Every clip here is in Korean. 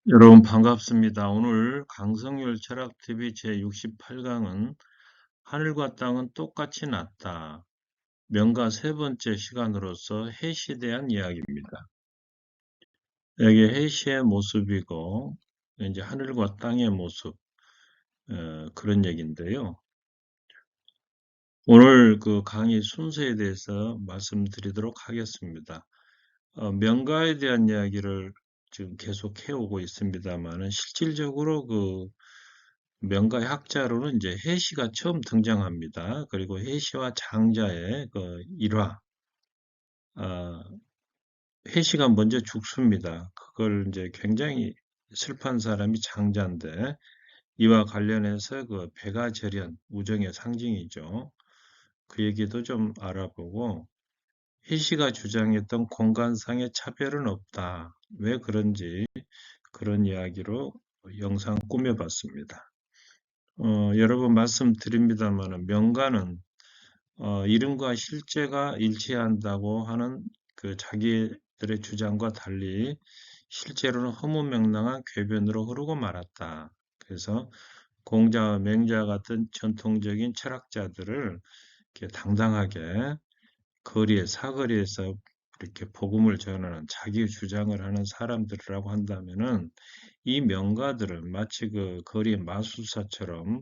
여러분 반갑습니다. 오늘 강성률 철학TV 제68강은 하늘과 땅은 똑같이 낮다. 명가 세 번째 시간으로서 햇에 대한 이야기입니다. 여기 햇의 모습이고 이제 하늘과 땅의 모습 그런 얘기인데요. 오늘 그 강의 순서에 대해서 말씀드리도록 하겠습니다. 명가에 대한 이야기를 지금 계속 해오고 있습니다만은 실질적으로 그 명가의 학자로는 이제 해시가 처음 등장합니다. 그리고 해시와 장자의 그 일화, 아, 해시가 먼저 죽습니다. 그걸 이제 굉장히 슬픈 사람이 장자인데 이와 관련해서 그 배가절연, 우정의 상징이죠. 그 얘기도 좀 알아보고 해시가 주장했던 공간상의 차별은 없다. 왜 그런지 그런 이야기로 영상 꾸며봤습니다. 여러 번 말씀드립니다만 명가는 이름과 실제가 일치한다고 하는 그 자기들의 주장과 달리 실제로는 허무맹랑한 궤변으로 흐르고 말았다. 그래서 공자와 맹자 같은 전통적인 철학자들을 이렇게 당당하게 거리에 사거리에서 이렇게 복음을 전하는 자기 주장을 하는 사람들이라고 한다면은 이 명가들은 마치 그 거리의 마술사처럼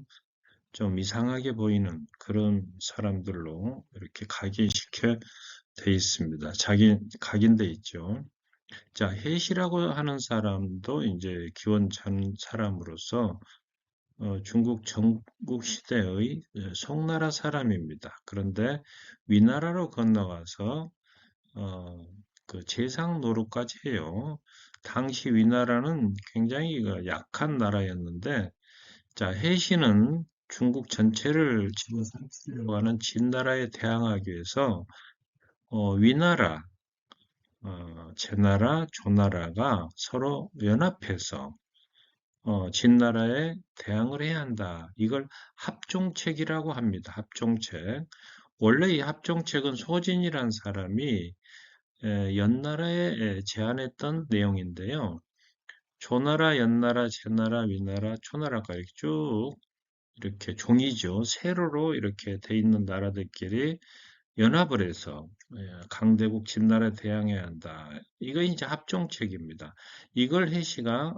좀 이상하게 보이는 그런 사람들로 이렇게 각인시켜 돼 있습니다. 각인돼 있죠. 자, 헷이라고 하는 사람도 이제 기원 전 사람으로서 중국 전국 시대의 송나라 사람입니다. 그런데 위나라로 건너가서 그 재상 노릇까지 해요. 당시 위나라는 굉장히 그 약한 나라였는데 자, 해시는 중국 전체를 집어삼키려고 하는 진나라에 대항하기 위해서 위나라, 제나라, 조나라가 서로 연합해서 진나라에 대항을 해야 한다. 이걸 합종책이라고 합니다. 합종책. 원래 이 합종책은 소진이란 사람이 연나라에 제안했던 내용인데요. 조나라, 연나라, 제나라, 위나라, 초나라가 이렇게 쭉 이렇게 종이죠. 세로로 이렇게 돼 있는 나라들끼리 연합을 해서 강대국 진나라에 대항해야 한다. 이거 이제 합종책입니다. 이걸 해시가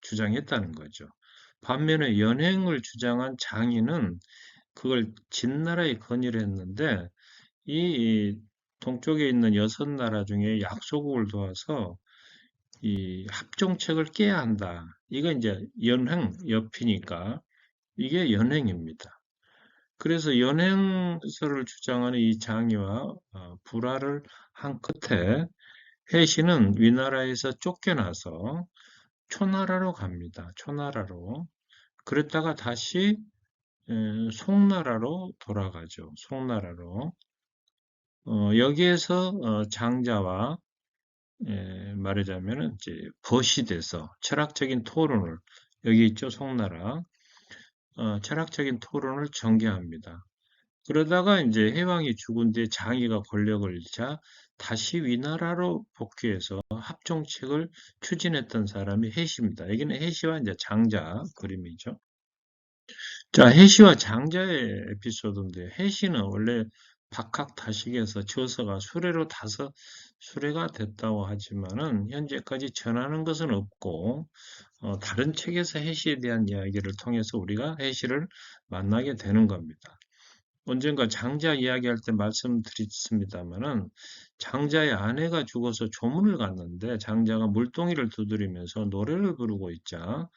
주장했다는 거죠. 반면에 연행을 주장한 장인은 그걸 진나라에 건의를 했는데 이 동쪽에 있는 여섯 나라 중에 약소국을 도와서 이 합종책을 깨야 한다. 이거 이제 연행 옆이니까 이게 연행입니다. 그래서 연행설을 주장하는 이 장이와 불화를 한 끝에 해시는 위나라에서 쫓겨나서 초나라로 갑니다. 초나라로. 그랬다가 다시 송나라로 돌아가죠. 송나라로. 여기에서 장자와 말하자면 이제 벗이 돼서 철학적인 토론을 여기 있죠. 송나라. 철학적인 토론을 전개합니다. 그러다가 이제 해왕이 죽은 뒤에 장이가 권력을 잃자 다시 위나라로 복귀해서 합종책을 추진했던 사람이 해시입니다. 여기는 해시와 이제 장자 그림이죠. 자, 해시와 장자의 에피소드인데 해시는 원래 박학다식에서 저서가 수레로 타서 수레가 됐다고 하지만은 현재까지 전하는 것은 없고 다른 책에서 해시에 대한 이야기를 통해서 우리가 해시를 만나게 되는 겁니다. 언젠가 장자 이야기할 때 말씀드렸습니다마는 장자의 아내가 죽어서 조문을 갔는데 장자가 물동이를 두드리면서 노래를 부르고 있자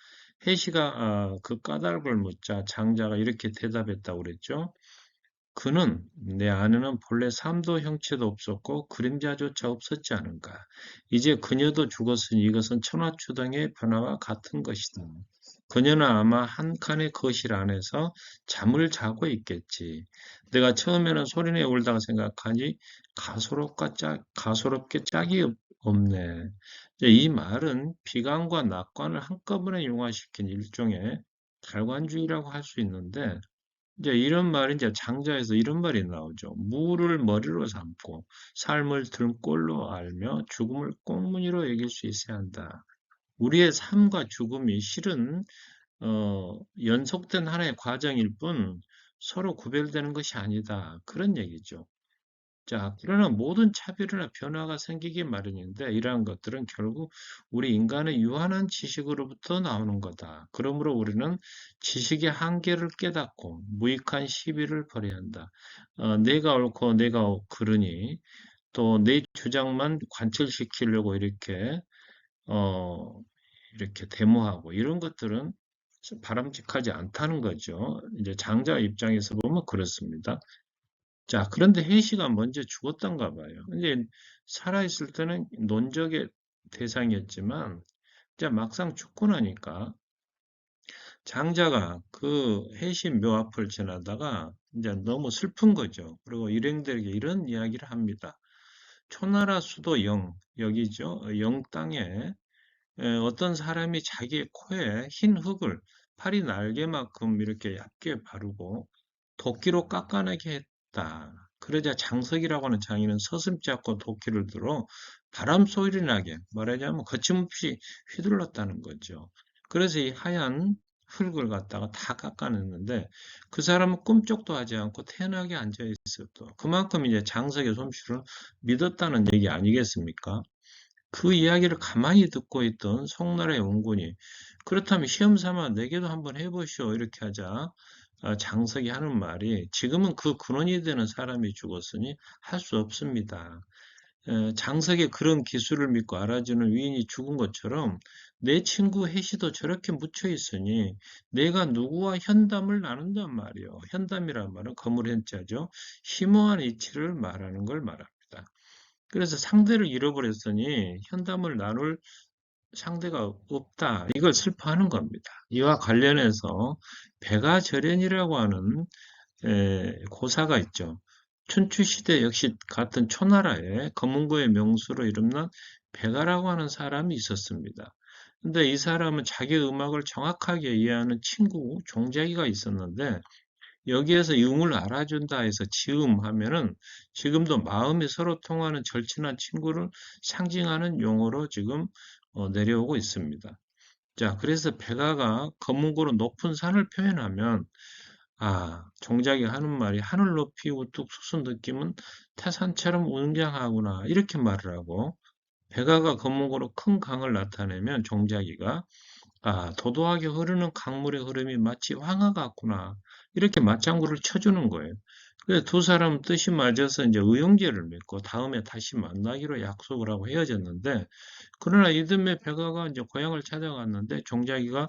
해시가 그 까닭을 묻자 장자가 이렇게 대답했다고 그랬죠. 그는 내 아내는 본래 삶도 형체도 없었고 그림자조차 없었지 않은가. 이제 그녀도 죽었으니 이것은 천하추동의 변화와 같은 것이다. 그녀는 아마 한 칸의 거실 안에서 잠을 자고 있겠지. 내가 처음에는 소리내 울다가 생각하니 가소롭게 짝이 없네. 이 말은 비관과 낙관을 한꺼번에 융화시킨 일종의 달관주의라고 할 수 있는데 이제 이런 말이 이제 장자에서 이런 말이 나오죠. 무를 머리로 삼고 삶을 등골로 알며 죽음을 꽁무니로 여길 수 있어야 한다. 우리의 삶과 죽음이 실은 연속된 하나의 과정일 뿐 서로 구별되는 것이 아니다. 그런 얘기죠. 자, 그러나 모든 차별이나 변화가 생기기 마련인데 이러한 것들은 결국 우리 인간의 유한한 지식으로부터 나오는 거다. 그러므로 우리는 지식의 한계를 깨닫고 무익한 시비를 벌여야 한다. 내가 옳고 내가 그르니 또 내 주장만 관철시키려고 어, 이렇게 데모하고 이런 것들은 바람직하지 않다는 거죠. 이제 장자 입장에서 보면 그렇습니다. 자, 그런데 혜시가 먼저 죽었던가 봐요. 이제 살아있을 때는 논적의 대상이었지만, 이제 막상 죽고 나니까 장자가 그 혜시 묘 앞을 지나다가 이제 너무 슬픈 거죠. 그리고 일행들에게 이런 이야기를 합니다. 초나라 수도 여기죠. 영 땅에 어떤 사람이 자기의 코에 흰 흙을 파리 날개만큼 이렇게 얇게 바르고 도끼로 깎아내게 했다. 그러자 장석이라고 하는 장인은 서슴지 않고 도끼를 들어 바람 소리 나게 말하자면 거침없이 휘둘렀다는 거죠. 그래서 이 하얀 흙을 갖다가 다 깎아냈는데 그 사람은 꿈쩍도 하지 않고 태연하게 앉아 있었다. 그만큼 이제 장석의 솜씨를 믿었다는 얘기 아니겠습니까? 그 이야기를 가만히 듣고 있던 송나라의 원군이 그렇다면 시험 삼아 내게도 한번 해보시오 이렇게 하자 장석이 하는 말이 지금은 그 근원이 되는 사람이 죽었으니 할 수 없습니다. 장석의 그런 기술을 믿고 알아주는 위인이 죽은 것처럼 내 친구 해시도 저렇게 묻혀 있으니 내가 누구와 현담을 나눈단 말이요. 현담이란 말은 거물 현자죠. 심오한 이치를 말하는 걸 말합니다. 그래서 상대를 잃어버렸으니 현담을 나눌 상대가 없다. 이걸 슬퍼하는 겁니다. 이와 관련해서 백아절연이라고 하는 고사가 있죠. 춘추시대 역시 같은 초나라에 검은고의 명수로 이름난 백아라고 하는 사람이 있었습니다. 근데 이 사람은 자기 음악을 정확하게 이해하는 친구, 종자기가 있었는데 여기에서 음을 알아준다 해서 지음하면은 지금도 마음이 서로 통하는 절친한 친구를 상징하는 용어로 지금 내려오고 있습니다. 자, 그래서 백아가 검은고로 높은 산을 표현하면 종작이 하는 말이 하늘 높이 우뚝 솟은 느낌은 태산처럼 웅장하구나 이렇게 말을 하고 백아가 검은고로 큰 강을 나타내면 종작이가 도도하게 흐르는 강물의 흐름이 마치 황하 같구나. 이렇게 맞장구를 쳐주는 거예요. 그래서 두 사람 뜻이 맞아서 이제 의형제를 맺고 다음에 다시 만나기로 약속을 하고 헤어졌는데, 그러나 이듬해 백아가 이제 고향을 찾아갔는데 종자기가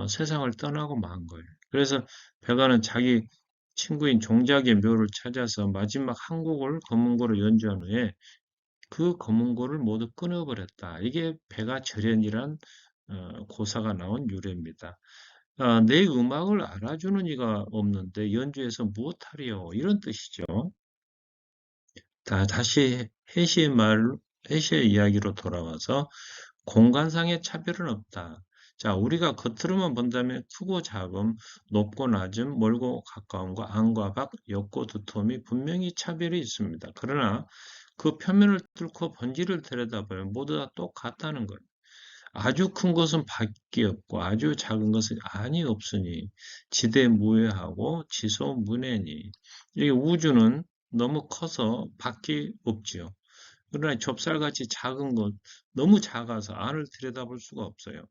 세상을 떠나고 만 거예요. 그래서 백아는 자기 친구인 종자기의 묘를 찾아서 마지막 한 곡을 검은고로 연주한 후에 그 검은고를 모두 끊어버렸다. 이게 백아절연이란 고사가 나온 유래입니다. 내 음악을 알아주는 이가 없는데 연주해서 무엇하리요? 이런 뜻이죠. 다시 해시의 이야기로 돌아와서 공간상의 차별은 없다. 자, 우리가 겉으로만 본다면 크고 작음, 높고 낮음, 멀고 가까움과 안과 밖, 옆고 두툼이 분명히 차별이 있습니다. 그러나 그 표면을 뚫고 본질을 들여다보면 모두 다 똑같다는 거예요. 아주 큰 것은 밖이 없고 아주 작은 것은 안이 없으니 지대무해하고 지소문해니 이 우주는 너무 커서 밖이 없지요. 그러나 좁쌀같이 작은 것, 너무 작아서 안을 들여다볼 수가 없어요.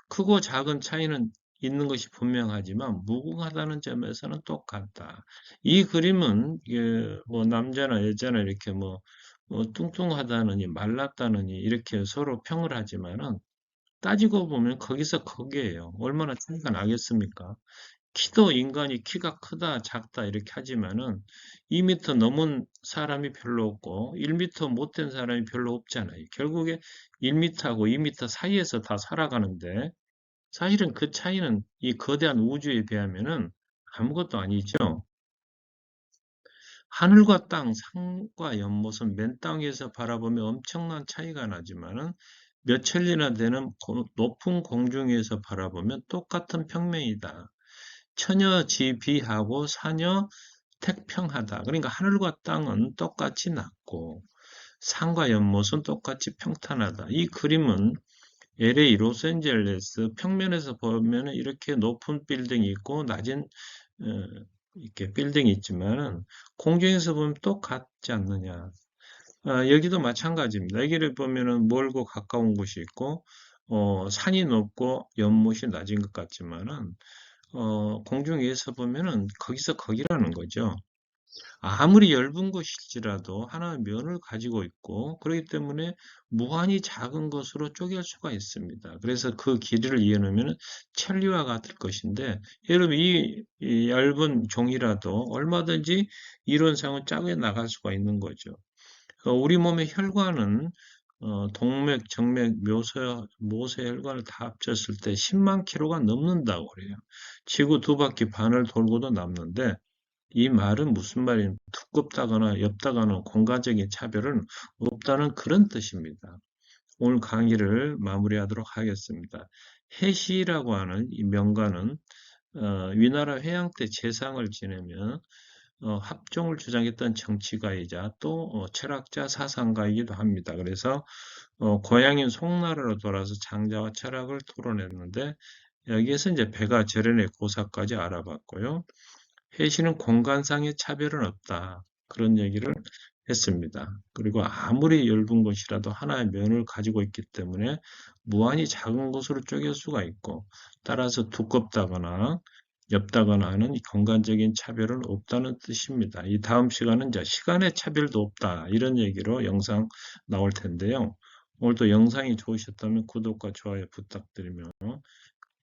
크고 작은 차이는 있는 것이 분명하지만 무궁하다는 점에서는 똑같다. 이 그림은 뭐 남자나 여자나 이렇게 뭐 뚱뚱하다느니 말랐다느니 이렇게 서로 평을 하지만은 따지고 보면 거기서 거기에요. 얼마나 차이가 나겠습니까? 키도 인간이 키가 크다, 작다 이렇게 하지만은 2m 넘은 사람이 별로 없고 1m 못 된 사람이 별로 없잖아요. 결국에 1m하고 2m 사이에서 다 살아가는데 사실은 그 차이는 이 거대한 우주에 비하면은 아무것도 아니죠. 하늘과 땅, 산과 연못은 맨 땅에서 바라보면 엄청난 차이가 나지만은 몇 천리나 되는 높은 공중에서 바라보면 똑같은 평면이다. 천여지비하고 사녀 택평하다. 그러니까 하늘과 땅은 똑같이 낮고 산과 연못은 똑같이 평탄하다. 이 그림은 LA, 로스앤젤레스 평면에서 보면은 이렇게 높은 빌딩이 있고 낮은 어, 이렇게 빌딩이 있지만은 공중에서 보면 똑같지 않느냐. 여기도 마찬가지입니다. 여기를 보면은 멀고 가까운 곳이 있고 산이 높고 연못이 낮은 것 같지만은 공중에서 보면은 거기서 거기라는 거죠. 아무리 얇은 것일지라도 하나의 면을 가지고 있고 그렇기 때문에 무한히 작은 것으로 쪼갤 수가 있습니다. 그래서 그 길이를 이해하면 천리와 같을 것인데 여러분 이 얇은 종이라도 얼마든지 이론상은 짜게 나갈 수가 있는 거죠. 우리 몸의 혈관은 동맥, 정맥, 모세 혈관을 다 합쳤을 때 10만 킬로가 넘는다고 그래요. 지구 두 바퀴 반을 돌고도 남는데 이 말은 무슨 말이냐? 두껍다거나 옅다거나 공간적인 차별은 없다는 그런 뜻입니다. 오늘 강의를 마무리하도록 하겠습니다. 해시라고 하는 이 명가는 위나라 회양 때 제상을 지내며 합종을 주장했던 정치가이자 또 철학자 사상가이기도 합니다. 그래서 고향인 송나라로 돌아서 장자와 철학을 토론했는데 여기에서 이제 배가 제련의 고사까지 알아봤고요. 해시는 공간상의 차별은 없다. 그런 얘기를 했습니다. 그리고 아무리 얇은 것이라도 하나의 면을 가지고 있기 때문에 무한히 작은 것으로 쪼갤 수가 있고 따라서 두껍다거나 옅다거나 하는 이 공간적인 차별은 없다는 뜻입니다. 이 다음 시간은 이제 시간의 차별도 없다. 이런 얘기로 영상 나올 텐데요. 오늘도 영상이 좋으셨다면 구독과 좋아요 부탁드리며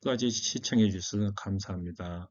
끝까지 시청해 주셔서 감사합니다.